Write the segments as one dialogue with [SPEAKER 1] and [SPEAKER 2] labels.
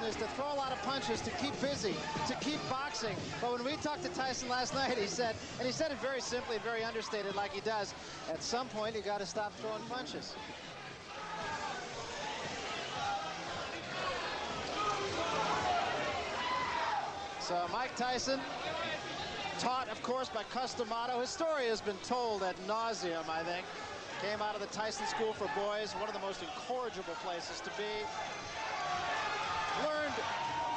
[SPEAKER 1] Tyson is to throw a lot of punches, to keep busy, to keep boxing. But when we talked to Tyson last night, he said, and he said it very simply, very understated like he does, at some point you got to stop throwing punches. So Mike Tyson, taught, of course, by Customato. His story has been told ad nauseum, I think. Came out of the Tyson School for Boys, one of the most incorrigible places to be. Learned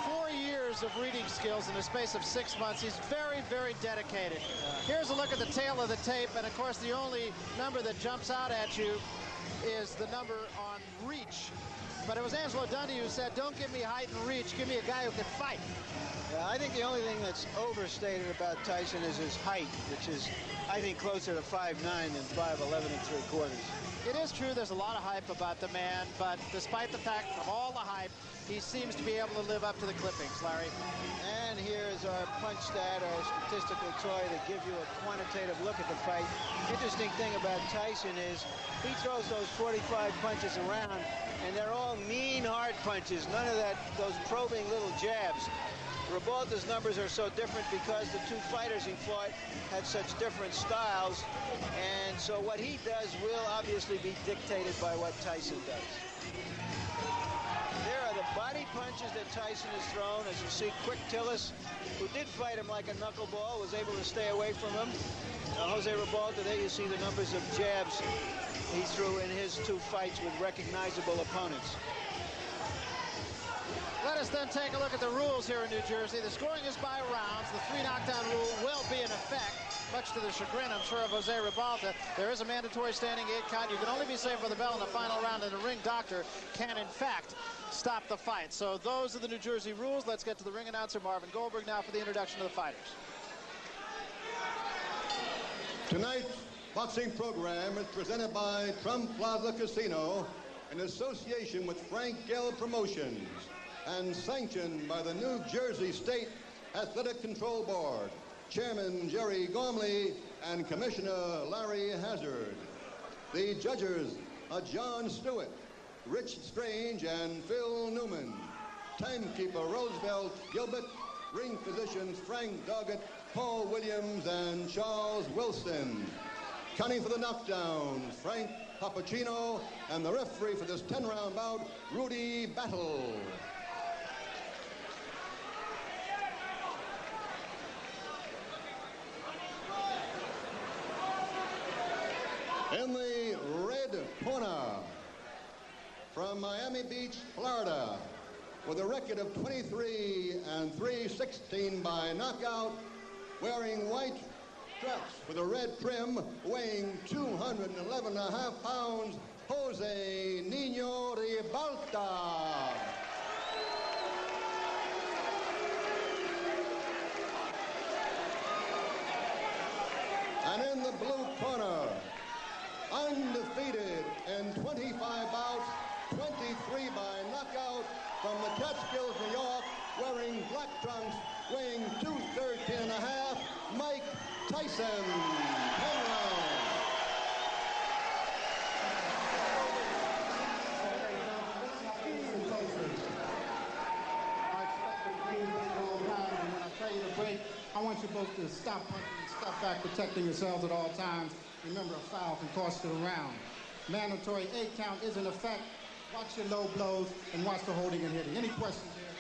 [SPEAKER 1] 4 years of reading skills in the space of 6 months. He's very, very dedicated. Here's a look at the tail of the tape, and of course the only number that jumps out at you is the number on reach. But it was Angelo Dundee who said, don't give me height and reach, give me a guy who can fight.
[SPEAKER 2] Yeah, I think the only thing that's overstated about Tyson is his height, which is, I think, closer to 5'9" than 5'11 3/4.
[SPEAKER 1] It is true there's a lot of hype about the man, but despite the fact of all the hype, he seems to be able to live up to the clippings, Larry.
[SPEAKER 2] And here's our punch stat, our statistical toy to give you a quantitative look at the fight. Interesting thing about Tyson is he throws those 45 punches around, and they're all mean, hard punches. None of that, those probing little jabs. Ribalta's numbers are so different because the two fighters he fought had such different styles, and so what he does will obviously be dictated by what Tyson does. There are the body punches that Tyson has thrown. As you see, Quick Tillis, who did fight him like a knuckleball, was able to stay away from him. Jose Ribalta, there you see the numbers of jabs he threw in his two fights with recognizable opponents.
[SPEAKER 1] Let us then take a look at the rules here in New Jersey. The scoring is by rounds. The 3 knockdown rule will be in effect, much to the chagrin, I'm sure, of Jose Ribalta. There is a mandatory standing 8 count. You can only be saved for the bell in the final round, and the ring doctor can, in fact, stop the fight. So those are the New Jersey rules. Let's get to the ring announcer, Marvin Goldberg, now for the introduction of the fighters.
[SPEAKER 3] Tonight's boxing program is presented by Trump Plaza Casino in association with Frank Gell Promotions and sanctioned by the New Jersey State Athletic Control Board, Chairman Jerry Gormley and Commissioner Larry Hazard. The judges are John Stewart, Rich Strange, and Phil Newman. Timekeeper Roosevelt Gilbert. Ring physicians Frank Doggett, Paul Williams, and Charles Wilson. Counting for the knockdowns, Frank Papacino, and the referee for this 10-round bout, Rudy Battle. In the red corner, from Miami Beach, Florida, with a record of 23 and 3/16 by knockout, wearing white straps with a red trim, weighing 211.5 pounds, Jose Nino Ribalta. And in the blue corner, undefeated in 25 bouts, 23 by knockout, from the Catskills, New York, wearing black trunks, weighing 213.5, Mike Tyson. 10 rounds.
[SPEAKER 4] I want you both to stop punching and step back, protecting yourselves at all times. Remember, a foul can cost you the round. Mandatory 8 count is in effect. Watch your low blows and watch the holding and hitting. Any questions here?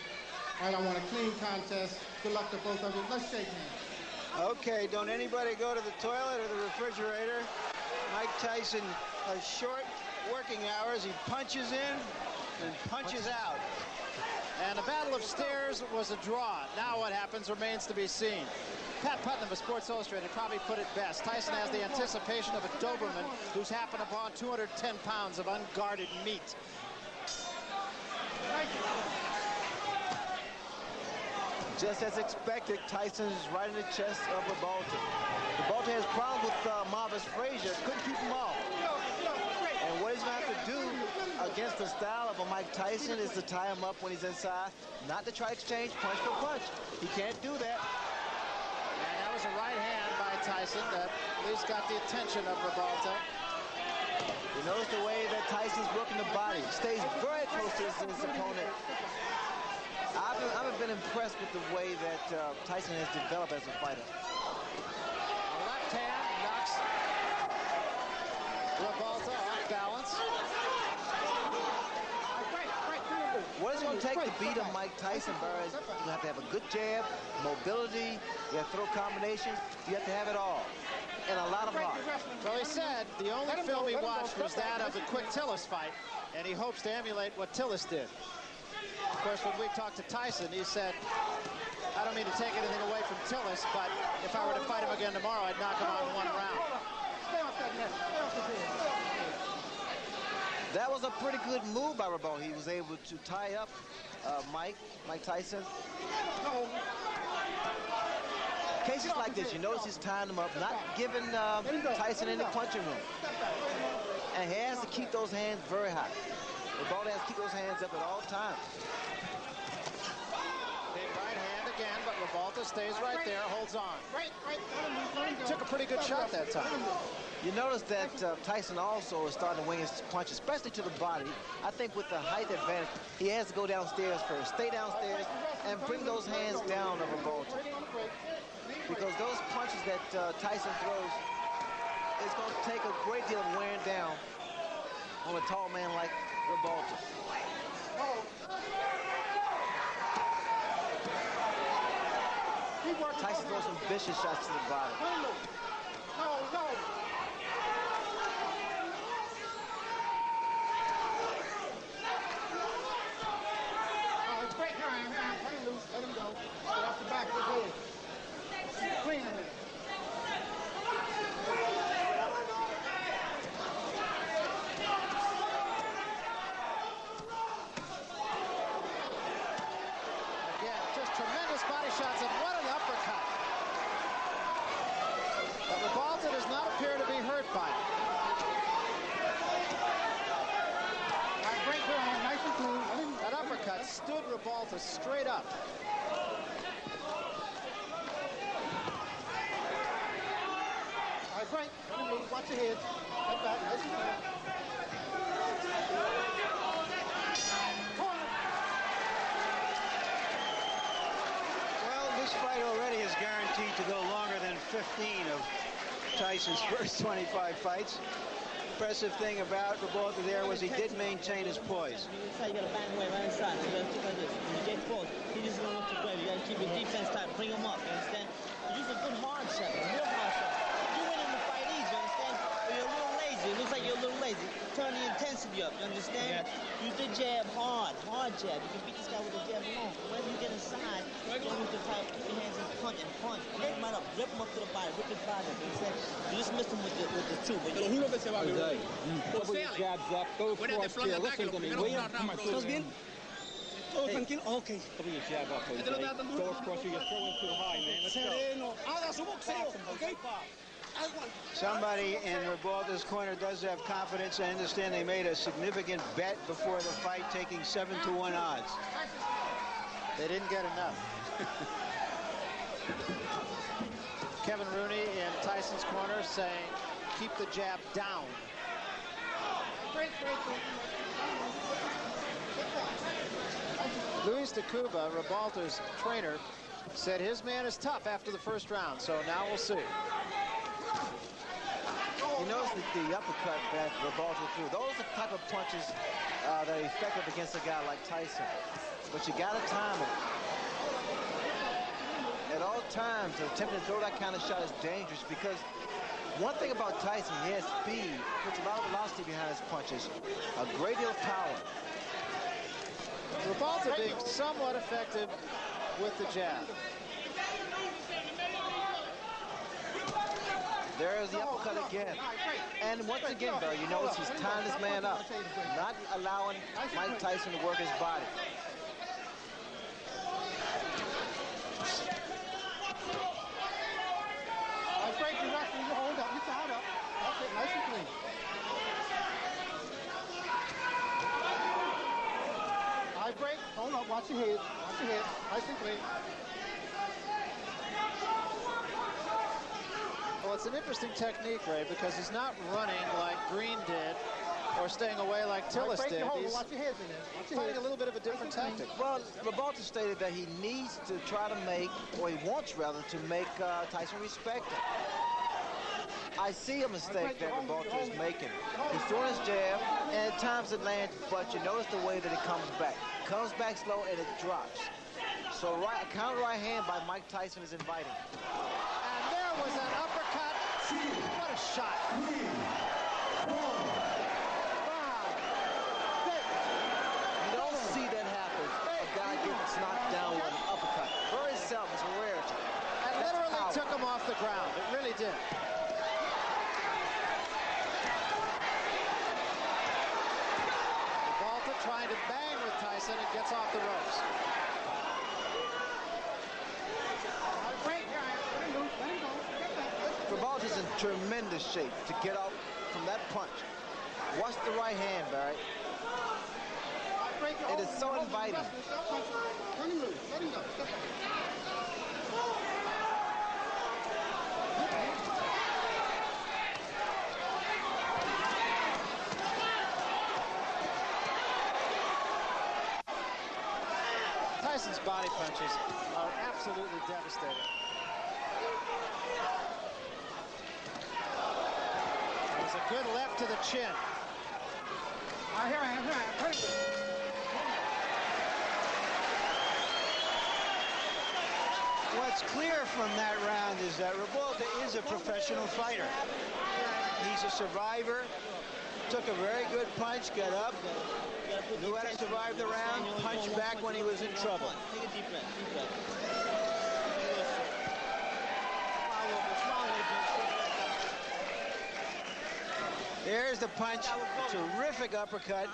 [SPEAKER 4] All right, I want a clean contest. Good luck to both of you. Let's shake hands.
[SPEAKER 2] Okay, don't anybody go to the toilet or the refrigerator. Mike Tyson has short working hours. He punches in and punches out.
[SPEAKER 1] And the Battle of Stairs was a draw. Now what happens remains to be seen. Pat Putnam of Sports Illustrated probably put it best. Tyson has the anticipation of a Doberman who's happened upon 210 pounds of unguarded meat.
[SPEAKER 5] Just as expected, Tyson is right in the chest of Ribalta. Ribalta has problems with Marvis Frazier. Couldn't keep him off. And what he's going to have to do against the style of a Mike Tyson is to tie him up when he's inside, not to try to exchange punch for punch. He can't do that.
[SPEAKER 1] And that was a right hand by Tyson that at least got the attention of Ribalta.
[SPEAKER 5] You notice the way that Tyson's working the body. Stays very close to his opponent. I've been impressed with the way that Tyson has developed as a fighter.
[SPEAKER 1] Left hand knocks Ribalta off balance.
[SPEAKER 5] What is it going to take to beat a Mike Tyson, Barry? You have to have a good jab, mobility, you have to throw combinations, you have to have it all. And a lot of heart.
[SPEAKER 1] Well, he said the only film he watched was that of the quick Tillis fight, and he hopes to emulate what Tillis did. Of course, when we talked to Tyson, he said, I don't mean to take anything away from Tillis, but if I were to fight him again tomorrow, I'd knock him out in 1 round.
[SPEAKER 5] That was a pretty good move by Ribalta. He was able to tie up Mike Tyson. Cases like this, you notice he's tying him up, not giving Tyson any punching room. And he has to keep those hands very high. Ribalta has to keep those hands up at all times.
[SPEAKER 1] Big right hand again, but Ribalta stays right there, holds on. Took a pretty good shot that time.
[SPEAKER 5] You notice that Tyson also is starting to wing his punch, especially to the body. I think with the height advantage, he has to go downstairs first. Stay downstairs and bring those hands down of Ribalta. Because those punches that Tyson throws is going to take a great deal of wearing down on a tall man like Ribalta. Tyson throws some vicious shots to the body.
[SPEAKER 4] Let him go. Get off the back of his head. Clean him.
[SPEAKER 1] Again, just tremendous body shots, and what an uppercut. But Ribalta does not appear to be hurt by it.
[SPEAKER 4] Break her hand, nice and clean.
[SPEAKER 1] That uppercut stood Ribalta straight up.
[SPEAKER 4] All right, break. Watch your head. Step back, nice and clean.
[SPEAKER 2] Well, this fight already is guaranteed to go longer than 15 of Tyson's first 25 fights. Impressive thing about Ribalta there was he did maintain his poise.
[SPEAKER 6] You gotta bang away right inside. You gotta keep like this. When you get close, he just don't look too brave. You gotta keep your defense tight, bring him up, you understand? You use a good hard shot, a real hard shot. You win in the fight easy, you understand? But you're a little lazy. It looks like you're a little lazy. Turn the intensity up, you understand? Use the jab hard jab. You can beat this guy with a jab alone. Whenever you get inside, you don't need to keep your hands in punch and punch. Rip him right up, rip him up to the body, rip his body up, you understand? You just missed him with the two. But you
[SPEAKER 7] Double your jabs up, go cross here, listen to me, will you?
[SPEAKER 6] ¿Estás bien? Todo tranquilo, okay.
[SPEAKER 7] Double your jab up, Jose. Go across here, you're throwing too high, man. Let's go.
[SPEAKER 6] Sereno, haga su boxeo, okay?
[SPEAKER 2] Somebody in Ribalta's corner does have confidence. I understand they made a significant bet before the fight, taking 7-to-1 odds.
[SPEAKER 1] They didn't get enough. Kevin Rooney in Tyson's corner saying, keep the jab down. Luis de Cuba, Ribalta's trainer, said his man is tough after the first round, so now we'll see.
[SPEAKER 5] You notice that the uppercut that Ribalta threw, those are the type of punches that are effective against a guy like Tyson. But you got to time it. At all times, attempting to throw that kind of shot is dangerous because one thing about Tyson, he has speed, puts a lot of velocity behind his punches, a great deal of power.
[SPEAKER 1] Ribalta being somewhat effective with the jab.
[SPEAKER 5] There's the uppercut again. And once again, Barry, you notice he's tying this man up, not allowing Mike Tyson to work his body.
[SPEAKER 4] Break your wrestling, you hold up, you tied up. That's it, nice and clean. All right, break, hold up, watch your head, nice and clean.
[SPEAKER 1] Well, it's an interesting technique, Ray, because he's not running like Green did or staying away like Tillis did. He's
[SPEAKER 4] watch your heads in there. Watch your
[SPEAKER 1] fighting
[SPEAKER 4] heads.
[SPEAKER 1] a little bit of a different tactic.
[SPEAKER 5] Well, Ribalta stated that he needs to try to make, or he wants rather, to make Tyson respect him. I see a mistake that Ribalta is making. He's throwing his jab, and at times it lands, but you notice the way that it comes back. Comes back slow, and it drops. So a counter right hand by Mike Tyson is inviting.
[SPEAKER 1] And there was an uppercut. What a shot.
[SPEAKER 5] You don't see that happen. A guy gets knocked down with an uppercut. Very seldom, it's a rarity.
[SPEAKER 1] And literally took him off the ground. It really did. Ribalta trying to bang with Tyson and gets off the ropes.
[SPEAKER 5] Ribalta's in tremendous shape to get out from that punch. Watch the right hand, Barry. It is so inviting.
[SPEAKER 4] Let him move. Let him go. Step back.
[SPEAKER 1] Tyson's body punches are absolutely devastating. It was a good left to the chin.
[SPEAKER 4] Here I am.
[SPEAKER 2] What's clear from that round is that Ribalta is a professional fighter. He's a survivor. Took a very good punch, got up, knew how to survive the round, punched back when he was in trouble.
[SPEAKER 6] Take a deep breath, deep breath.
[SPEAKER 2] There's the punch, terrific uppercut.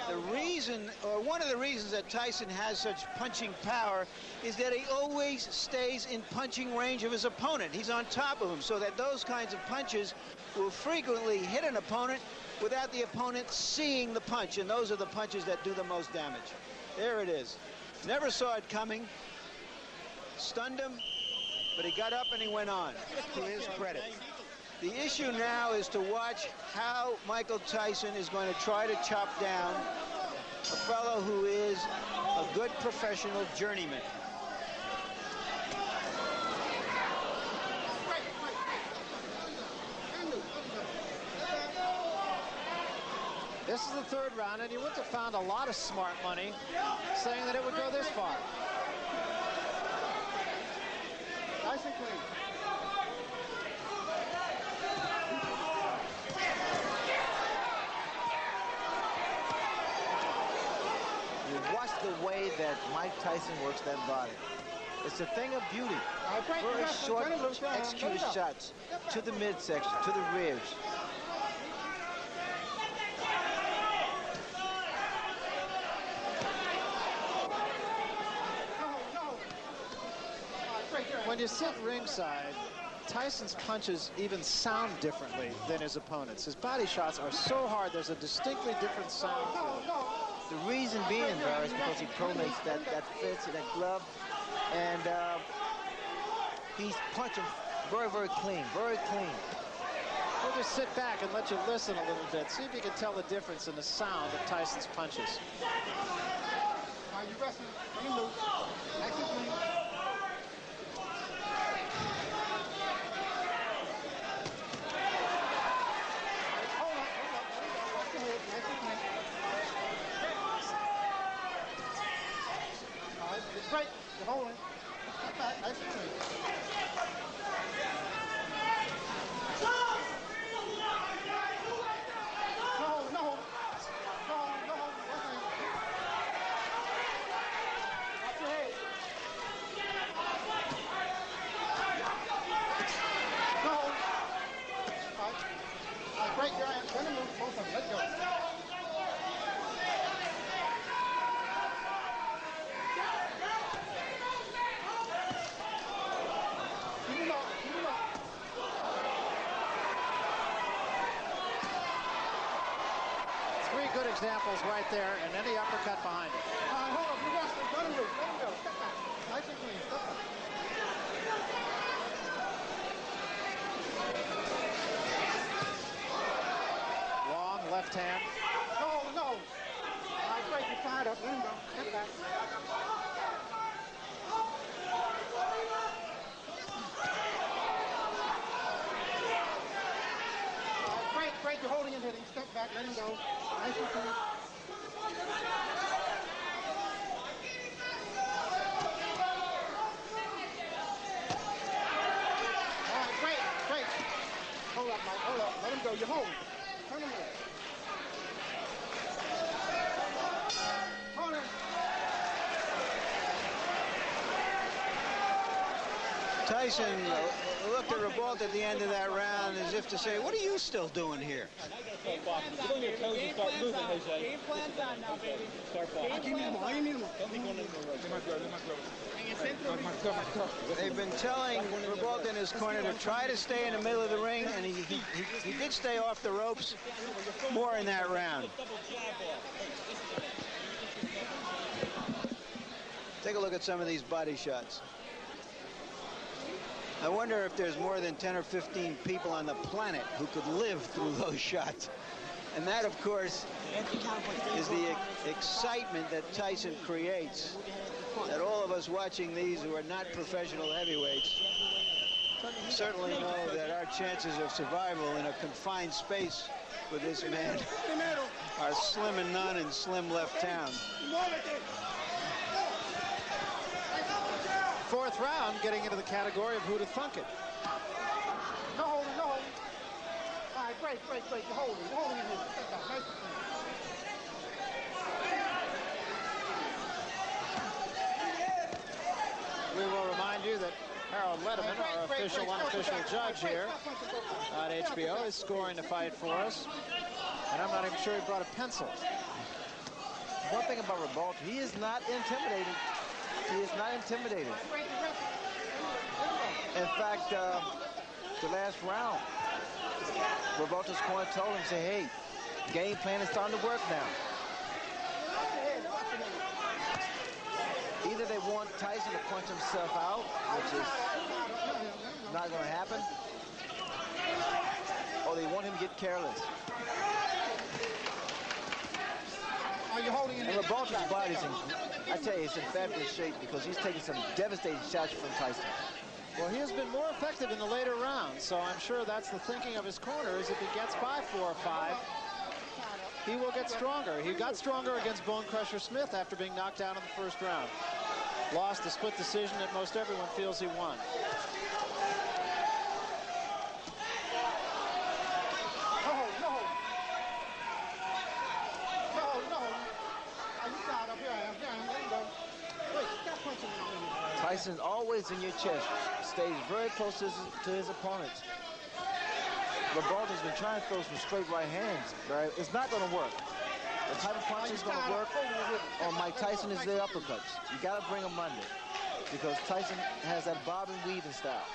[SPEAKER 2] The reason, or one of the reasons that Tyson has such punching power is that he always stays in punching range of his opponent. He's on top of him, so that those kinds of punches will frequently hit an opponent without the opponent seeing the punch, and those are the punches that do the most damage. There it is. Never saw it coming. Stunned him, but he got up and he went on, to his credit. The issue now is to watch how Michael Tyson is going to try to chop down a fellow who is a good professional journeyman.
[SPEAKER 1] This is the third round, and you wouldn't have found a lot of smart money saying that it would go this far.
[SPEAKER 4] Tyson clean.
[SPEAKER 5] You watch the way that Mike Tyson works that body. It's a thing of beauty. Very short, executed shots to the midsection, to the ribs.
[SPEAKER 1] When you sit ringside, Tyson's punches even sound differently than his opponents. His body shots are so hard, there's a distinctly different sound to them.
[SPEAKER 5] The reason being, Barry, is because he pronates that fist, that glove, and he's punching very, very clean, very clean.
[SPEAKER 1] We'll just sit back and let you listen a little bit. See if you can tell the difference in the sound of Tyson's punches.
[SPEAKER 4] Are you wrestling? Bring him loose. Tyson clean. Right, you're holding. Step back, nice and clean. No. Watch your head. No. All right, break your hand. Turn them loose, both of them. Let go.
[SPEAKER 1] Good examples right there, and any uppercut behind it.
[SPEAKER 4] Hold up, you're wrestling. Let him loose. Let him go. Step back. Nice and clean. Step back.
[SPEAKER 1] Long left hand.
[SPEAKER 4] Let him go. Nice and clean. All right, great, great. Hold up, Mike, hold up. Let him go. You're holding. Turn him in. Hold him.
[SPEAKER 2] Tyson looked at Ribalta at the end of that round as if to say, what are you still doing here?
[SPEAKER 7] Get on your toes and start moving, Jose.
[SPEAKER 6] Game plan's on now, baby.
[SPEAKER 7] Start walking.
[SPEAKER 4] I need him.
[SPEAKER 7] Don't be going into the road.
[SPEAKER 2] They've been telling Ribalta in his corner to try to stay in the middle of the ring, and he did stay off the ropes more in that round. Take a look at some of these body shots. I wonder if there's more than 10 or 15 people on the planet who could live through those shots. And that, of course, is the excitement that Tyson creates, that all of us watching these who are not professional heavyweights certainly know that our chances of survival in a confined space with this man are slim and none in slim left town.
[SPEAKER 1] Fourth round, getting into the category of who to thunk it.
[SPEAKER 4] No holding, no holding. All right, great, great, great. You're holding in here. Nice and clean.
[SPEAKER 1] We will remind you that Harold Letterman, our official, unofficial judge here on HBO, is scoring the fight for us. And I'm not even sure he brought a pencil.
[SPEAKER 5] One thing about Ribalta, he is not intimidated. He is not intimidated. In fact, the last round, Ribalta's corner told him, say, hey, game plan is starting to work now. Either they want Tyson to punch himself out, which is not going to happen, or they want him to get careless.
[SPEAKER 4] Are you holding in
[SPEAKER 5] And
[SPEAKER 4] here?
[SPEAKER 5] Ribalta's body's in, I tell you, it's in fabulous shape because he's taking some devastating shots from Tyson.
[SPEAKER 1] Well, he has been more effective in the later rounds, so I'm sure that's the thinking of his corner, is if he gets by 4 or 5, he will get stronger. He got stronger against Bone Crusher Smith after being knocked down in the first round. Lost a split decision that most everyone feels he won.
[SPEAKER 5] Tyson's always in your chest, stays very close to his opponents. Ribalta's been trying to throw some straight right hands, but it's not going to work. The type of punch is going to work on Mike Tyson is the uppercuts. You got to bring them under because Tyson has that bob and weaving style.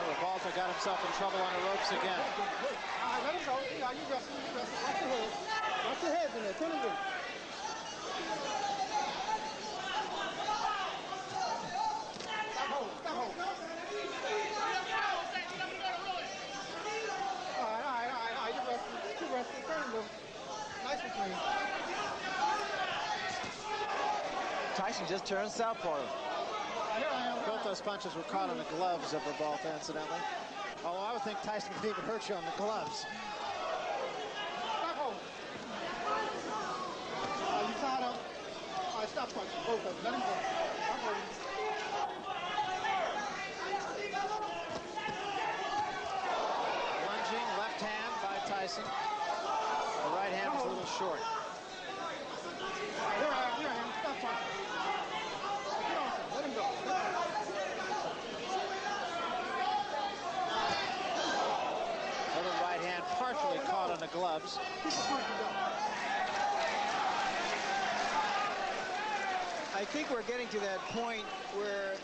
[SPEAKER 1] Ribalta got himself in trouble on the ropes again.
[SPEAKER 4] All right, let him go. Yeah, you wrestling, you wrestling. Watch your head. Watch your heads in there. Turn him in.
[SPEAKER 5] Tyson just turned southpaw.
[SPEAKER 1] Both those punches were caught on the gloves of Ribalta, incidentally. Although I would think Tyson could even hurt you on the gloves.
[SPEAKER 4] You tied up. All right, stop punching. Both of them. Let him go. Stop holding.
[SPEAKER 1] Lunging left hand by Tyson. The right hand was a little short.
[SPEAKER 4] Here I am. Stop punching. Get on, let him go.
[SPEAKER 1] Little right hand partially caught on the gloves.
[SPEAKER 4] Keep the punching going.
[SPEAKER 2] I think we're getting to that point where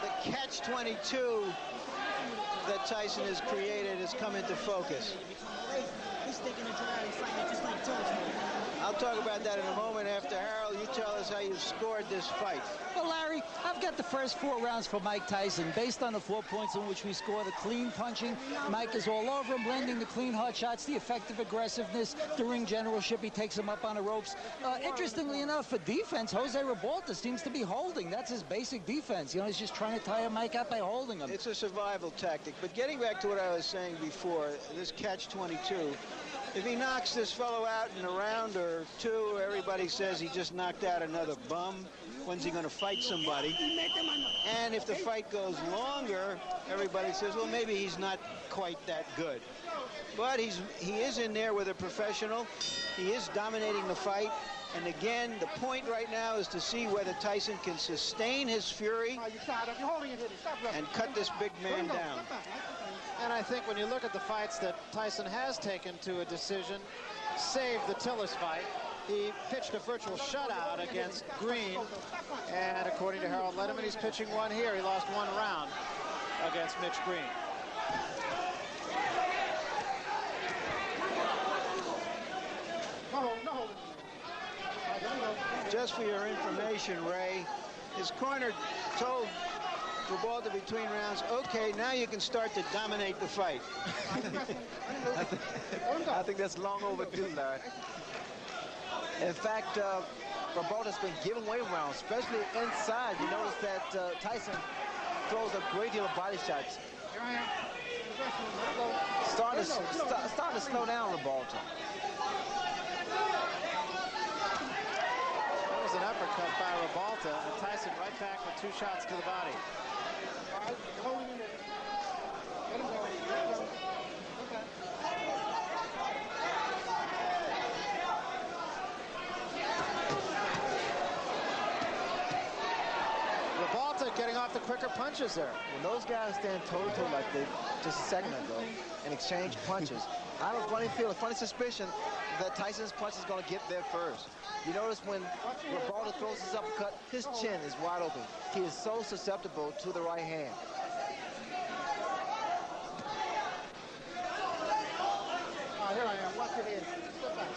[SPEAKER 2] the catch-22 that Tyson has created has come into focus.
[SPEAKER 6] He's thinking of trying to fight just like George.
[SPEAKER 2] I'll I'll talk about that in a moment after Harold. You tell us how you scored this fight.
[SPEAKER 8] Well, Larry, I've got the first 4 rounds for Mike Tyson. Based on the 4 points in which we scored, the clean punching, Mike is all over him, landing the clean hard shots, the effective aggressiveness, the ring generalship. He takes him up on the ropes. Interestingly enough, for defense, Jose Ribalta seems to be holding. That's his basic defense. You know, he's just trying to tire Mike out by holding him.
[SPEAKER 2] It's a survival tactic. But getting back to what I was saying before, this catch-22, if he knocks this fellow out in a round or 2, everybody says he just knocked out another bum. When's he going to fight somebody? And if the fight goes longer, everybody says, well, maybe he's not quite that good. But he is in there with a professional. He is dominating the fight. And again, the point right now is to see whether Tyson can sustain his fury and cut this big man down.
[SPEAKER 1] And I think when you look at the fights that Tyson has taken to a decision, save the Tillis fight, he pitched a virtual shutout against Green. And according to Harold Letterman, he's pitching one here. He lost 1 round against Mitch Green.
[SPEAKER 2] Just for your information, Ray, his corner told Ribalta between rounds, okay, now you can start to dominate the fight.
[SPEAKER 5] I think that's long overdue, Larry. In fact, Ribalta's been giving away rounds, especially inside. You notice that Tyson throws a great deal of body shots. Starting to slow down Ribalta.
[SPEAKER 1] That was an uppercut by Ribalta, and Tyson right back with 2 shots to the body. Ribalta getting off the quicker punches there.
[SPEAKER 5] When those guys stand toe-to-toe like they just a second ago and exchange punches, I have a funny suspicion that Tyson's punch is going to get there first. You notice when Ribalta throws his uppercut, his chin is wide open. He is so susceptible to the right hand.
[SPEAKER 4] Here I am. Watch your head. Step back.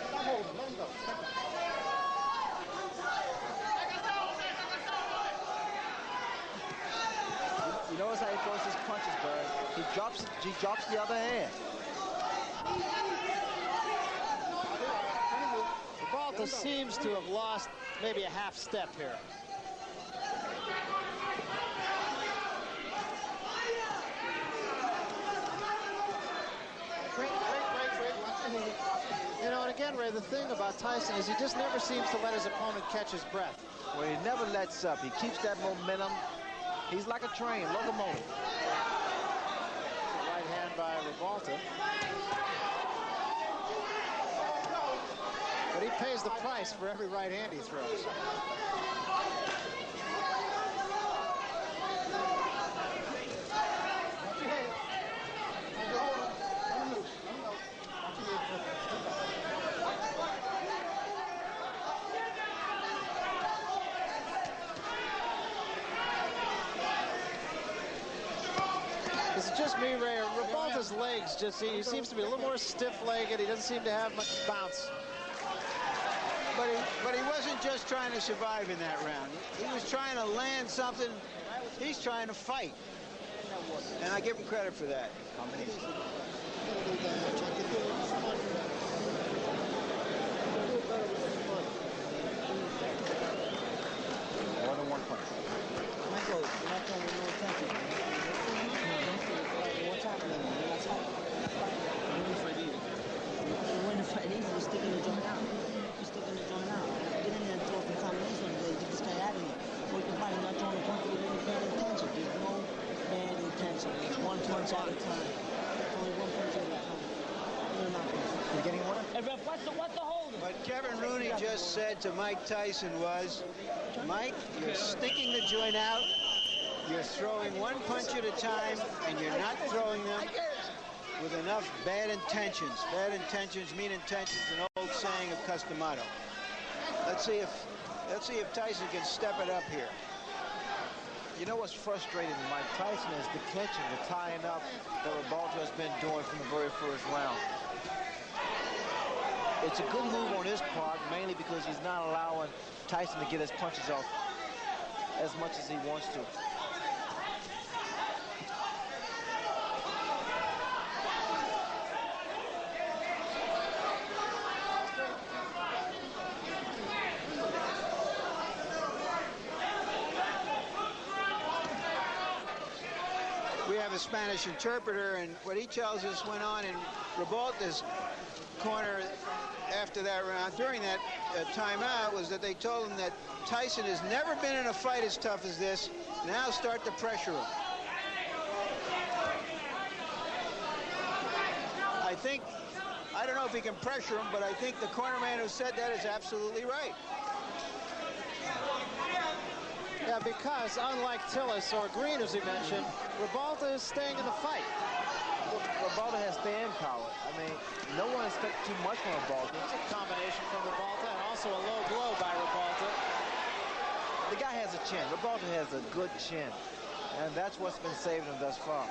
[SPEAKER 4] Stop holding. Let him go. Step back.
[SPEAKER 5] You notice how he throws his punches, Bird. He drops the other hand.
[SPEAKER 1] Ribalta seems to have lost maybe a half step here. You know, and again, Ray, the thing about Tyson is he just never seems to let his opponent catch his breath.
[SPEAKER 5] Well, he never lets up. He keeps that momentum. He's like a train, locomotive.
[SPEAKER 1] Right hand by Ribalta. But he pays the price for every right hand he throws. Is it just me, Ray? Ribalta's legs just, he seems to be a little more stiff-legged. He doesn't seem to have much bounce.
[SPEAKER 2] But he wasn't just trying to survive in that round. He was trying to land something. He's trying to fight. And I give him credit for that.
[SPEAKER 5] More than 1 punch.
[SPEAKER 6] When the fight is, you're sticking the joint out. You're sticking the joint out. Get in there and throw some combination to get this guy out of here. Work the body, not throwing a punch with any bad intention. There's no bad intention. It's 1 punch at a time. Only 1 punch at a time. You're not
[SPEAKER 5] You getting one?
[SPEAKER 6] Hey, Ref, what's the holder?
[SPEAKER 2] What Kevin Rooney just said to Mike Tyson was, Mike, you're sticking the joint out. You're throwing 1 punch at a time, and you're not throwing them with enough bad intentions. Bad intentions mean intentions, an old saying of Customato. Let's see if Tyson can step it up here.
[SPEAKER 5] You know what's frustrating Mike Tyson is the clinching, the tying up that Ribalta has been doing from the very first round. It's a good move on his part, mainly because he's not allowing Tyson to get his punches off as much as he wants to.
[SPEAKER 2] We have a Spanish interpreter, and what he tells us went on in Ribalta's corner after that round, during that timeout, was that they told him that Tyson has never been in a fight as tough as this. Now start to pressure him. I don't know if he can pressure him, but I think the corner man who said that is absolutely right.
[SPEAKER 1] Yeah, because unlike Tillis or Green, as he mentioned, Ribalta is staying in the fight.
[SPEAKER 5] Ribalta has stand power. I mean, no one expects too much from Ribalta.
[SPEAKER 1] It's a combination from Ribalta and also a low blow by Ribalta.
[SPEAKER 5] The guy has a chin. Ribalta has a good chin, and that's what's been saving him thus far.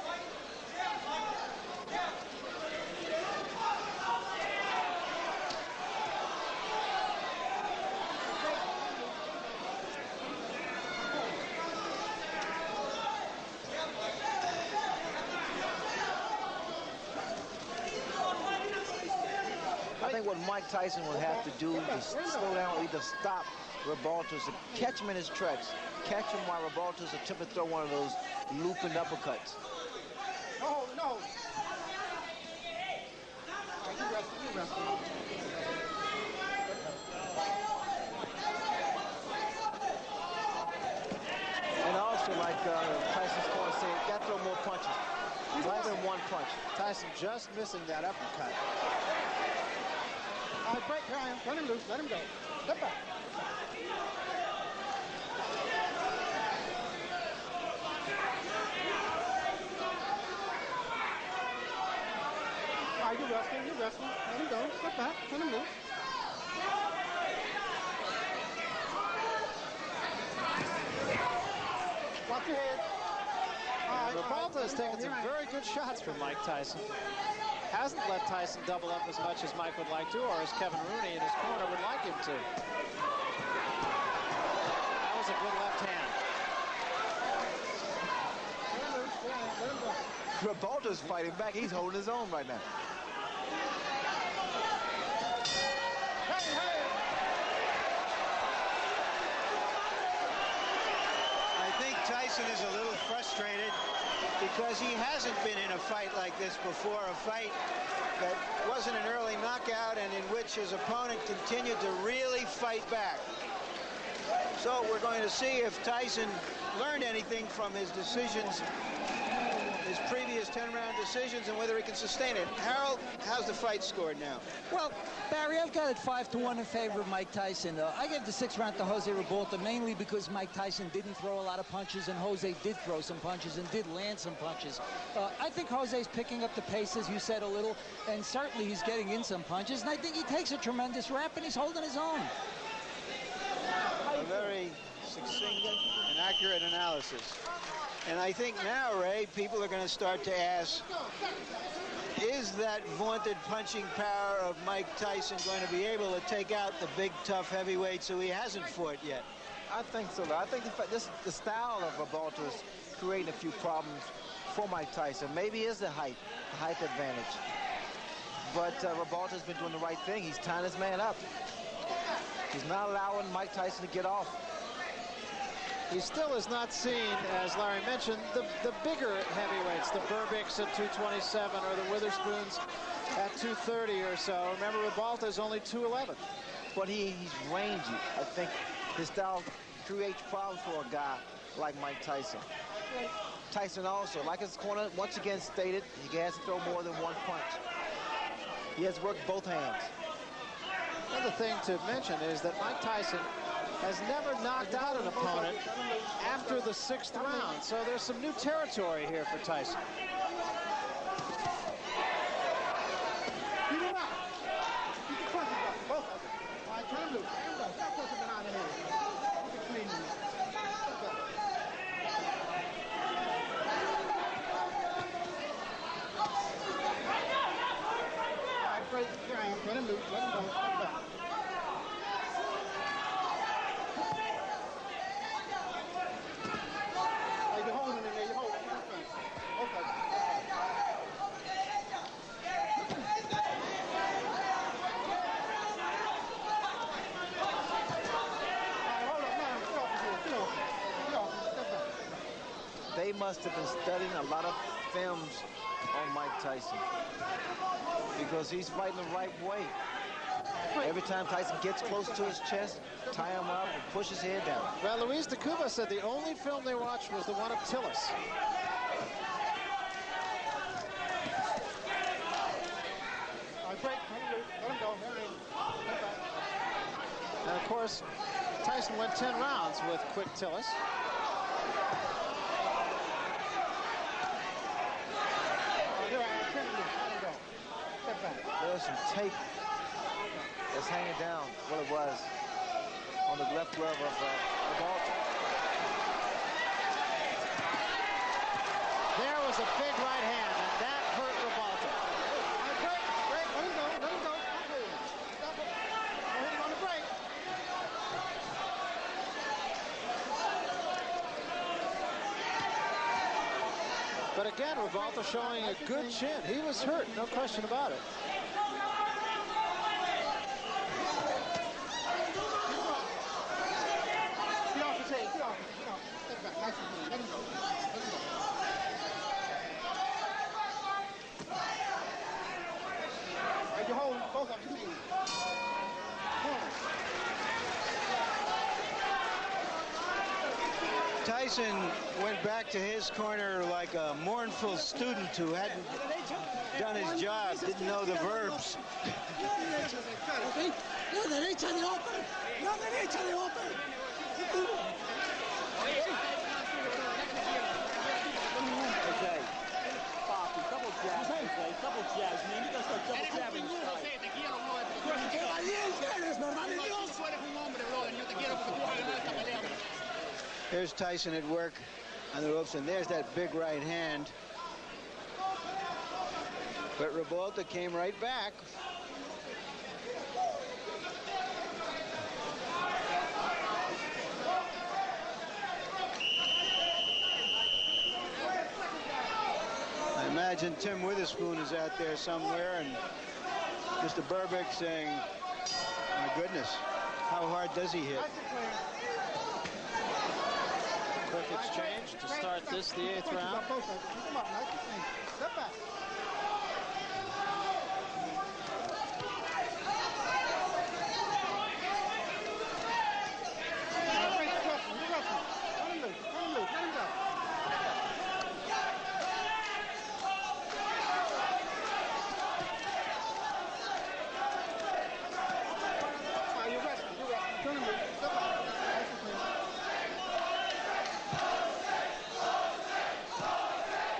[SPEAKER 5] I think what Mike Tyson will have to do to slow down or either stop Ribalta is to catch him in his tracks. Catch him while Ribalta's attempting to throw one of those looping uppercuts.
[SPEAKER 4] No, no. You wrestle.
[SPEAKER 5] And also, like Tyson's corner said, you got to throw more punches. Rather than one punch.
[SPEAKER 1] Tyson just missing that uppercut.
[SPEAKER 4] All right, break, Ryan. Let him loose. Let him go. Step back. All right, you wrestling. Let him go. Step back. Let him loose. Watch your head.
[SPEAKER 1] Ribalta has taken some very good shots from Mike Tyson. Hasn't let Tyson double up as much as Mike would like to, or as Kevin Rooney in his corner would like him to. That was a good left hand.
[SPEAKER 5] Ribalta's fighting back. He's holding his own right now.
[SPEAKER 2] I think Tyson is a little frustrated because he hasn't been in a fight like this before, a fight that wasn't an early knockout and in which his opponent continued to really fight back. So we're going to see if Tyson learned anything from his decisions, his previous 10-round decisions, and whether he can sustain it. Harold, how's the fight scored now?
[SPEAKER 8] Well, Barry, I've got it 5-1 in favor of Mike Tyson. I gave the 6th round to Jose Ribalta mainly because Mike Tyson didn't throw a lot of punches and Jose did throw some punches and did land some punches. I think Jose's picking up the pace, as you said, a little, and certainly he's getting in some punches, and I think he takes a tremendous rap and he's holding his own.
[SPEAKER 2] A very succinct and accurate analysis. And I think now, Ray, people are going to start to ask, is that vaunted punching power of Mike Tyson going to be able to take out the big, tough heavyweights who he hasn't fought yet?
[SPEAKER 5] I think so. I think the style of Ribalta is creating a few problems for Mike Tyson. Maybe it is the height advantage. But Ribalta's been doing the right thing. He's tying his man up. He's not allowing Mike Tyson to get off.
[SPEAKER 1] He still is not seen, as Larry mentioned, the bigger heavyweights, the Burbicks at 227 or the Witherspoons at 230 or so. Remember, Ribalta is only 211.
[SPEAKER 5] But he's rangy. I think his style creates problems for a guy like Mike Tyson. Tyson also, like his corner once again stated, he has to throw more than one punch. He has worked both hands.
[SPEAKER 1] Another thing to mention is that Mike Tyson has never knocked out an opponent after the 6th round. So there's some new territory here for Tyson.
[SPEAKER 4] Keep him up. Keep the punches up, both of them. All right, turn him loose. Stop pushing him out of here. Keep it clean. All right, break. Let him loose. Let him go.
[SPEAKER 5] must have been studying a lot of films on Mike Tyson, because he's fighting the right way. Every time Tyson gets close to his chest, tie him up and push his head down.
[SPEAKER 1] Well, Luis de Cuba said the only film they watched was the one of Tillis. And of course, Tyson went 10 rounds with quick Tillis.
[SPEAKER 5] There's some tape that's hanging down, what it was, on the left glove of Ribalta.
[SPEAKER 1] There was a big right hand, and that hurt Ribalta.
[SPEAKER 4] Break, let him go, let him go. Stop it. Don't hit him on the break.
[SPEAKER 1] But again, Ribalta showing a good chin. He was hurt, no question about it.
[SPEAKER 4] Get off the tape, get off. Step back, nice and clean. Let him go. Let him go. All right, you hold both of them.
[SPEAKER 2] Tyson went back to his corner like a mournful student who hadn't done his job, didn't know the verbs.
[SPEAKER 5] Okay.
[SPEAKER 6] Double jabs, double jabs, man. You gotta start double jabbing.
[SPEAKER 2] Here's Tyson at work on the ropes, and there's that big right hand. But Ribalta came right back. I imagine Tim Witherspoon is out there somewhere, and Mr. Burbick saying, my goodness, how hard does he hit?
[SPEAKER 1] Quick exchange to start this, the 8th round.
[SPEAKER 4] Step back.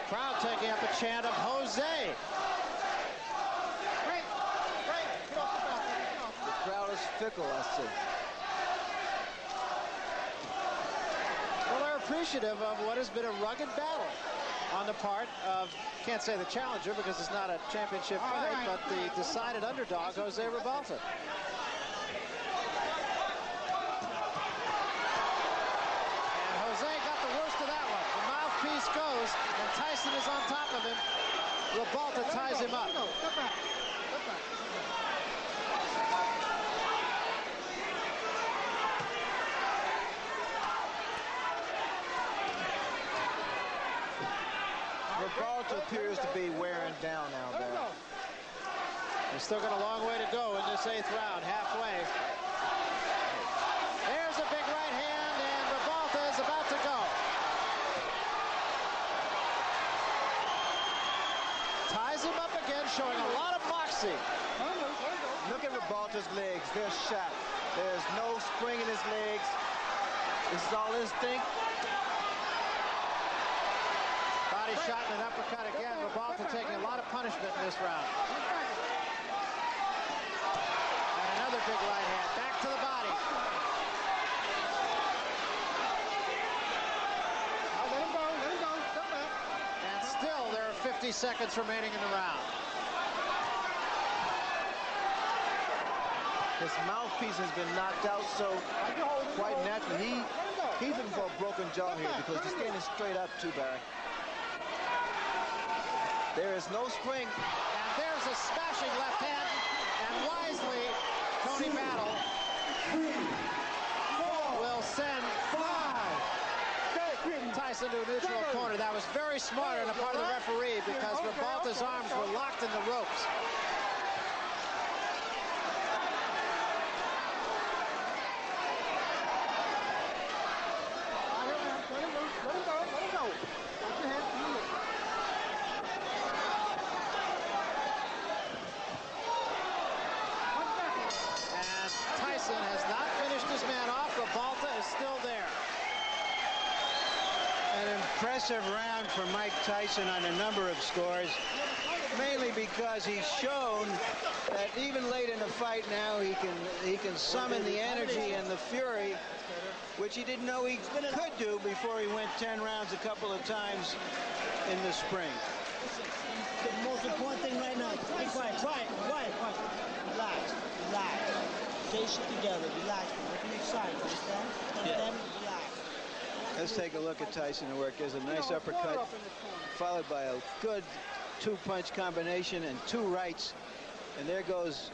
[SPEAKER 1] Crowd taking up a chant of Jose.
[SPEAKER 5] The crowd is fickle, I see.
[SPEAKER 1] Well, they're appreciative of what has been a rugged battle on the part of, can't say the challenger because it's not a championship fight, but the decided underdog, Jose Ribalta. And Jose got the worst of that one. The mouthpiece goes, and Tyson is on top of him. Ribalta ties him up.
[SPEAKER 4] Step back. Step back.
[SPEAKER 5] Ribalta appears to be wearing down now, there.
[SPEAKER 1] We've still got a long way to go in this 8th round, halfway. There's a big right hand, and Ribalta is about to go. Ties him up again, showing a lot of moxie.
[SPEAKER 5] Look at Ribalta's legs. They're shot. There's no spring in his legs. This is all instinct.
[SPEAKER 1] Body shot and an uppercut again. Ribalta taking a lot of punishment in this round. And another big right hand. Back to the body.
[SPEAKER 4] Let him go. Step back.
[SPEAKER 1] And still there are 50 seconds remaining in the round.
[SPEAKER 5] His mouthpiece has been knocked out, so quite naturally, he's looking for a broken jaw here because he's standing straight up too, Barry. There is no spring.
[SPEAKER 1] And there's a smashing left hand. And wisely, Tony Battle will send Tyson to a neutral corner. That was very smart on the part of the referee because Ribalta's arms were locked in the ropes. And Tyson has not finished his man off. Ribalta is still there.
[SPEAKER 2] An impressive round for Mike Tyson on a number of scores, mainly because he's shown that even late in the fight now he can summon the energy and the fury, which he didn't know he could do before he went 10 rounds a couple of times in the spring.
[SPEAKER 6] The most important thing right now, be quiet, quiet. Relax. Stay shit together, relax. Don't be excited, understand? Relax.
[SPEAKER 2] Let's take a look at Tyson at work. There's a nice uppercut, followed by a good two-punch combination and two rights. And there goes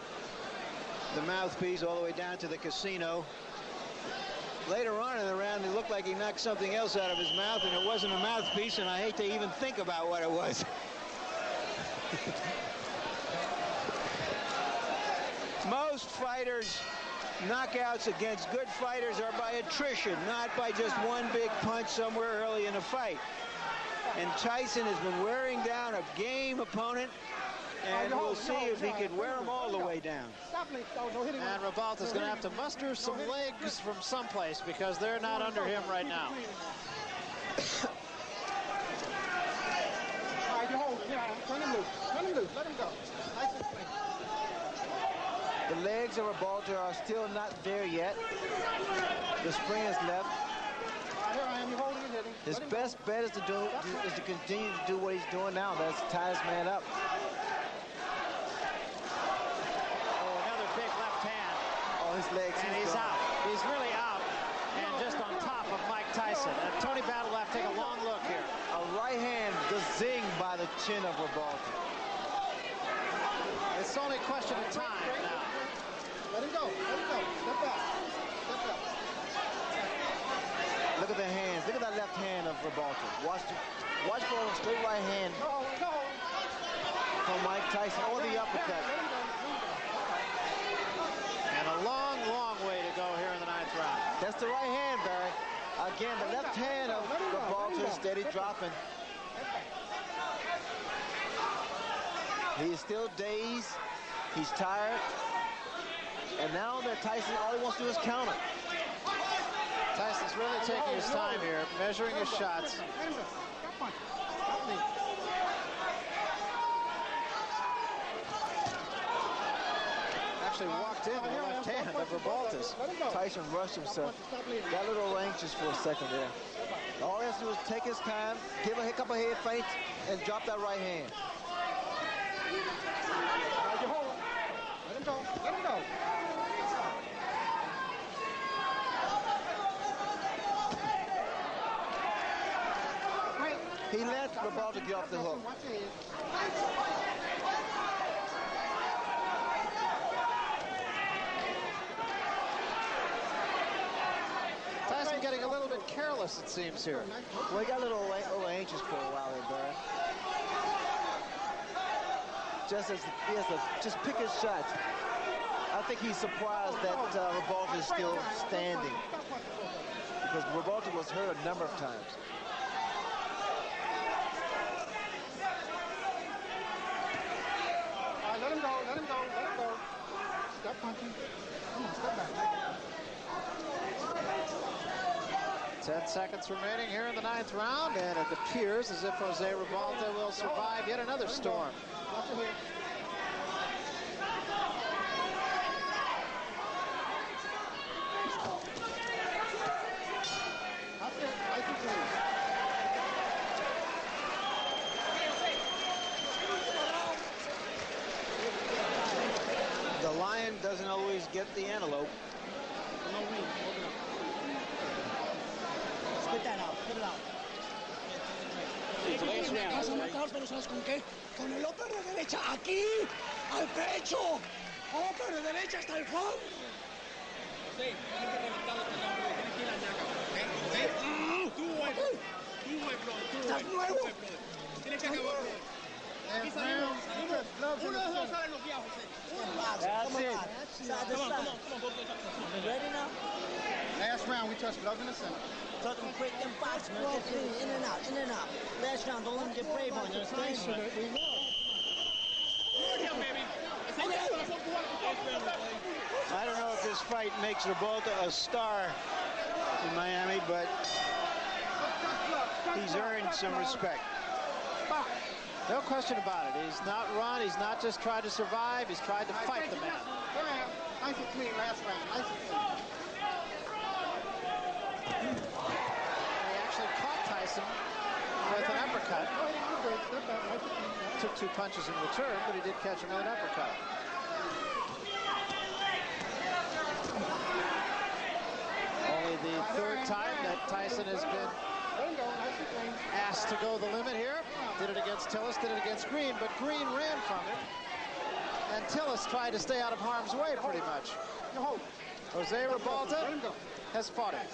[SPEAKER 2] the mouthpiece all the way down to the casino. Later on in the round, it looked like he knocked something else out of his mouth, and it wasn't a mouthpiece, and I hate to even think about what it was. Most fighters' knockouts against good fighters are by attrition, not by just one big punch somewhere early in a fight. And Tyson has been wearing down a game opponent, and we'll see if he can wear him all the way down.
[SPEAKER 1] And Ribalta's going to have to muster some legs from someplace because they're not under him right now.
[SPEAKER 4] Turn him loose. Let him go.
[SPEAKER 5] The legs of Ribalta are still not there yet. The spring is left. His best bet is to continue to do what he's doing now. That's tie his man up.
[SPEAKER 1] Oh, another big left hand.
[SPEAKER 5] Oh, his legs.
[SPEAKER 1] And he's out. He's really out. And just on top of Mike Tyson. And Tony Battle will have to take a long look here.
[SPEAKER 5] A right hand just zing by the chin of Ribalta.
[SPEAKER 1] It's only a question of time now.
[SPEAKER 4] Let him go. Step back.
[SPEAKER 5] Look at the hands. Look at that left hand of Ribalta. Watch for a straight right hand from Mike Tyson or the uppercut.
[SPEAKER 1] And a long, long way to go here in the 9th round.
[SPEAKER 5] That's the right hand, Barry. Again, the left hand of Ribalta is steady dropping. He is still dazed. He's tired. And now that Tyson, all he wants to do is counter.
[SPEAKER 1] Tyson's really taking his time here, measuring his shots. Actually walked in the left hand of Ribalta's.
[SPEAKER 5] Tyson rushed himself. Got a little anxious for a second there. All he has to do is take his time, give a couple of head feints, and drop that right hand.
[SPEAKER 4] Let him go.
[SPEAKER 5] He let Ribalta get off the hook.
[SPEAKER 1] Tyson getting a little bit careless, it seems, here.
[SPEAKER 5] Well, he got a little anxious for a while there, Barry. Just as he has to just pick his shots. I think he's surprised that Ribalta is still standing, because Ribalta was hurt a number of times.
[SPEAKER 4] Let him go. Stop punching. Come on, step back.
[SPEAKER 1] 10 seconds remaining here in the 9th round, and it appears as if Jose Ribalta will survive yet another storm.
[SPEAKER 4] Watch your head.
[SPEAKER 2] The lion doesn't always get the antelope.
[SPEAKER 6] No ring. Open up. Spit that out. Spit it out.
[SPEAKER 9] Vas a matar, pero ¿sabes con qué? Con el upper de derecha, aquí, al pecho. Upper de derecha hasta el fondo. Sí, tienes que reventarlo con la mano, tienes que ir a la ñaca, ¿ok? Tú, bro, tú. Más nuevo.
[SPEAKER 6] Tienes que acabar.
[SPEAKER 4] Last round, gloves in the center.
[SPEAKER 8] That's it.
[SPEAKER 6] Side to side. You ready now?
[SPEAKER 4] Last round, we touch gloves in the center.
[SPEAKER 6] Talk them quick and fast, man. Get in and out, in and out. Last round, don't let them get brave on you. Understand?
[SPEAKER 2] I don't know if this fight makes Ribalta a star in Miami, but he's earned some respect.
[SPEAKER 1] No question about it. He's not run. He's not just tried to survive. He's tried to fight the man.
[SPEAKER 4] Go ahead. Nice and clean last round. Nice and clean.
[SPEAKER 1] He actually caught Tyson with an uppercut. Took 2 punches in return, but he did catch him with an uppercut. Only the 3rd time that Tyson has been asked to go the limit here. Did it against Tillis, did it against Green, but Green ran from him. And Tillis tried to stay out of harm's way pretty much. Jose Ribalta has fought him.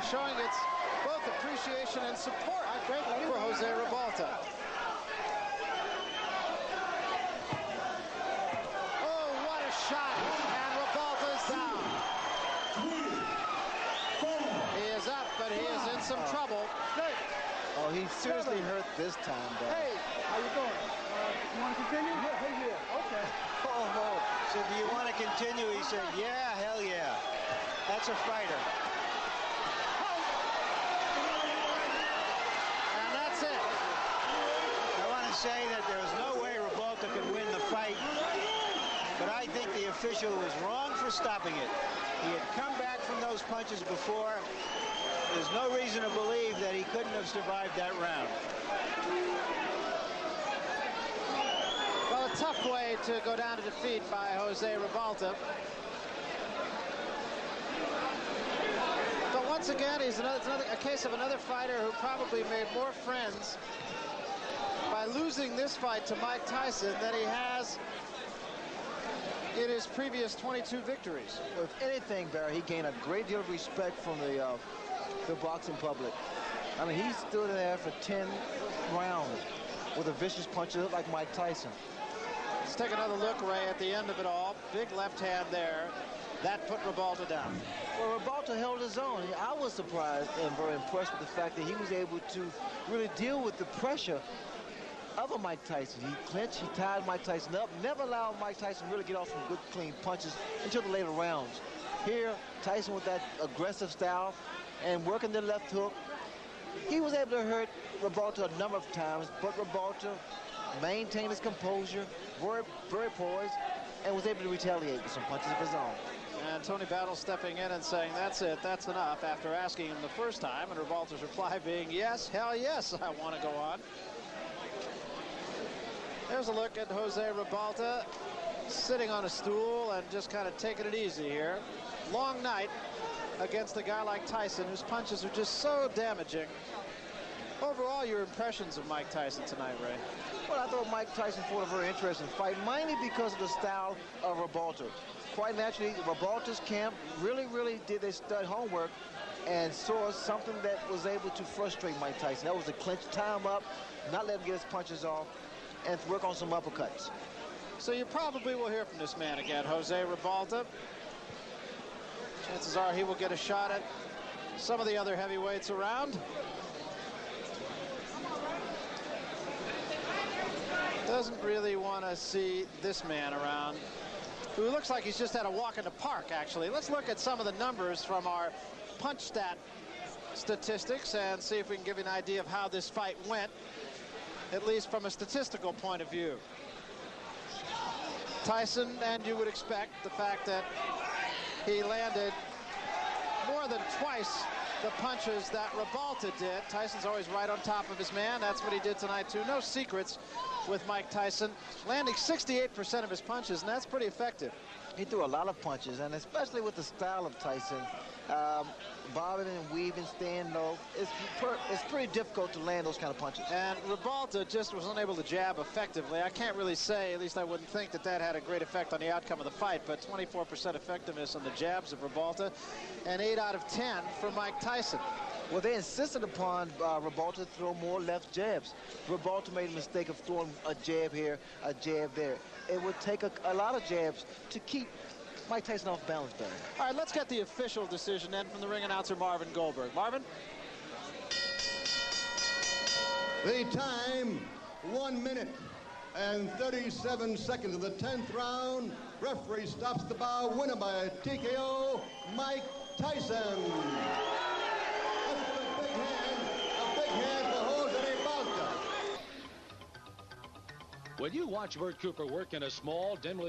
[SPEAKER 1] Showing its both appreciation and support for Jose Ribalta. Oh, what a shot! And Ribalta's down. He is up, but he is in some trouble.
[SPEAKER 5] Oh, he seriously hurt this time, though.
[SPEAKER 4] Hey, how you doing? You want to continue? Yeah. Okay.
[SPEAKER 2] Oh. So do you want to continue? He said, yeah, hell yeah. That's a fighter. Say that there's no way Ribalta can win the fight, but I think the official was wrong for stopping it. He had come back from those punches before. There's no reason to believe that he couldn't have survived that round.
[SPEAKER 1] Well, a tough way to go down to defeat by Jose Ribalta. But once again, it's a case of another fighter who probably made more friends by losing this fight to Mike Tyson than he has in his previous 22 victories.
[SPEAKER 5] If anything, Barry, he gained a great deal of respect from the boxing public. I mean, he stood there for 10 rounds with a vicious punch that looked like Mike Tyson.
[SPEAKER 1] Let's take another look, Ray, at the end of it all. Big left hand there. That put Ribalta down.
[SPEAKER 5] Well, Ribalta held his own. I was surprised and very impressed with the fact that he was able to really deal with the pressure of a Mike Tyson. He clinched, he tied Mike Tyson up, never allowed Mike Tyson really get off some good, clean punches until the later rounds. Here, Tyson with that aggressive style and working the left hook, he was able to hurt Ribalta a number of times, but Ribalta maintained his composure, very poised, and was able to retaliate with some punches of his own.
[SPEAKER 1] And Tony Battle stepping in and saying, that's it, that's enough, after asking him the first time, and Ribalta's reply being, yes, hell yes, I want to go on. There's a look at Jose Ribalta sitting on a stool and just kind of taking it easy here. Long night against a guy like Tyson, whose punches are just so damaging. Overall, your impressions of Mike Tyson tonight, Ray?
[SPEAKER 5] Well, I thought Mike Tyson fought a very interesting fight, mainly because of the style of Ribalta. Quite naturally, Ribalta's camp really did their stud homework and saw something that was able to frustrate Mike Tyson. That was to clinch, tie him up, not let him get his punches off, and work on some uppercuts.
[SPEAKER 1] So you probably will hear from this man again, Jose Ribalta. Chances are he will get a shot at some of the other heavyweights around. Doesn't really want to see this man around, who looks like he's just had a walk in the park, actually. Let's look at some of the numbers from our punch stat statistics and see if we can give you an idea of how this fight went, at least from a statistical point of view. Tyson, and you would expect the fact that he landed more than twice the punches that Ribalta did. Tyson's always right on top of his man. That's what he did tonight, too. No secrets with Mike Tyson, landing 68% of his punches, and that's pretty effective.
[SPEAKER 5] He threw a lot of punches, and especially with the style of Tyson, bobbing and weaving, staying low, it's pretty difficult to land those kind of punches.
[SPEAKER 1] And Ribalta just was unable to jab effectively. I can't really say, at least I wouldn't think that that had a great effect on the outcome of the fight, but 24% effectiveness on the jabs of Ribalta, and 8 out of 10 for Mike Tyson.
[SPEAKER 5] Well, they insisted upon Ribalta to throw more left jabs. Ribalta made a mistake of throwing a jab here, a jab there. It would take a lot of jabs to keep Mike Tyson off balance better.
[SPEAKER 1] All right, let's get the official decision then from the ring announcer, Marvin Goldberg. Marvin?
[SPEAKER 3] The time, 1 minute and 37 seconds of the 10th round. Referee stops the bout. Winner by TKO, Mike Tyson. A big hand for Jose Ribalta.
[SPEAKER 10] When you watch Bert Cooper work in a small, dimly